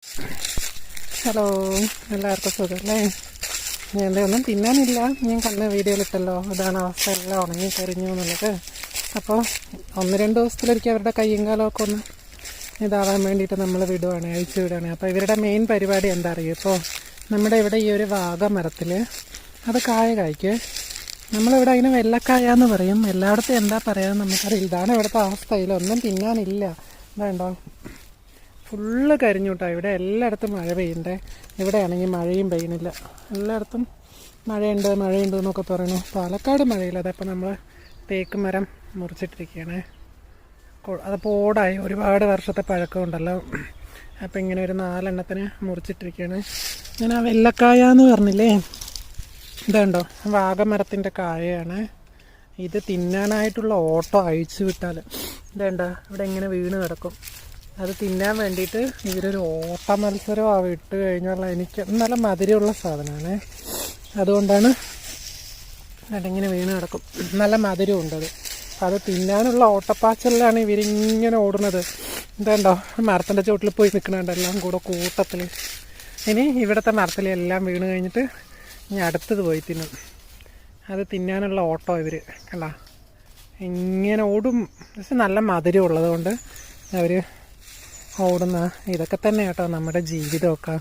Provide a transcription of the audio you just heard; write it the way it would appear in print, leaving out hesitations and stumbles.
Hello, എല്ലാവർക്കും സുഖമല്ലേ? ഞാൻ ഒന്നും തിന്നാനില്ല. ഞാൻ കണ്ട വീഡിയോയിലിട്ടല്ലോ, ഇതാണ് അവസ്ഥ, എല്ലാം ഉണങ്ങി കരിഞ്ഞു എന്നുള്ളത്. അപ്പോൾ 1-2 ദിവസത്തിലൊരിക്കൽ അവരുടെ കയ്യും കാലമൊക്കെ ഒന്ന് ഇതാവാൻ വേണ്ടിയിട്ട് നമ്മൾ വിടുവാണ്, അഴിച്ചു വിടുകയാണ്. അപ്പോൾ ഇവരുടെ മെയിൻ പരിപാടി എന്താ അറിയുമോ? ഇപ്പോൾ നമ്മുടെ ഇവിടെ ഈ ഒരു വാഗ മരത്തിൽ അത് കായ കായ്ക്ക്. നമ്മളിവിടെ അതിന് വെള്ളക്കായ എന്ന് പറയും, എല്ലായിടത്തും എന്താ പറയുക നമുക്കറിയില്ല. ഇതാണ് ഇവിടുത്തെ അവസ്ഥയിൽ, ഒന്നും തിന്നാനില്ല. വേണ്ടോ, ഫുള്ള് കരിഞ്ഞു കേട്ടോ. ഇവിടെ എല്ലായിടത്തും മഴ പെയ്യണ്ടേ, ഇവിടെയാണെങ്കിൽ മഴയും പെയ്യണില്ല. എല്ലായിടത്തും മഴയുണ്ട് എന്നൊക്കെ പറയണു. പാലക്കാട് മഴയില്ല. അതപ്പോൾ നമ്മൾ തേക്ക് മരം മുറിച്ചിട്ടിരിക്കുകയാണ്. അതപ്പോൾ ഓടായി, ഒരുപാട് വർഷത്തെ പഴക്കമുണ്ടല്ലോ. അപ്പോൾ ഇങ്ങനെ ഒരു 4 എണ്ണത്തിന് മുറിച്ചിട്ടിരിക്കുകയാണ്. ഞാൻ ആ വെള്ളക്കായ എന്ന് പറഞ്ഞില്ലേ, ഇതുണ്ടോ വാഗമരത്തിൻ്റെ കായയാണ്. ഇത് തിന്നാനായിട്ടുള്ള ഓട്ടോ അഴിച്ചു വിട്ടാൽ ഇതേണ്ട ഇവിടെ ഇങ്ങനെ വീണ് കിടക്കും. അത് തിന്നാൻ വേണ്ടിയിട്ട് ഇവരൊരു ഓട്ട മത്സരമാണ് ഇട്ട് കഴിഞ്ഞാൽ. എനിക്ക് നല്ല മധുരമുള്ള സാധനമാണ്, അതുകൊണ്ടാണ് അതിങ്ങനെ വീണ് കിടക്കും. നല്ല മധുരമുണ്ട് അത്. അപ്പോൾ അത് തിന്നാനുള്ള ഓട്ടപ്പാച്ചലിലാണ് ഇവരിങ്ങനെ ഓടുന്നത്. ഇതുണ്ടോ മരത്തിൻ്റെ ചുവട്ടിൽ പോയി നിൽക്കണുണ്ട് എല്ലാം കൂടെ കൂട്ടത്തിൽ. ഇനി ഇവിടുത്തെ മരത്തിലെല്ലാം വീണ് കഴിഞ്ഞിട്ട് ഇനി അടുത്തത് പോയി തിന്നും. അത് തിന്നാനുള്ള ഓട്ടോ ഇവർ കണ്ട ഇങ്ങനെ ഓടും. പക്ഷെ നല്ല മധുരം ഉള്ളത് കൊണ്ട് അവർ ഓടുന്ന. ഇതൊക്കെ തന്നെ കേട്ടോ നമ്മുടെ ജീവിതമൊക്കെ.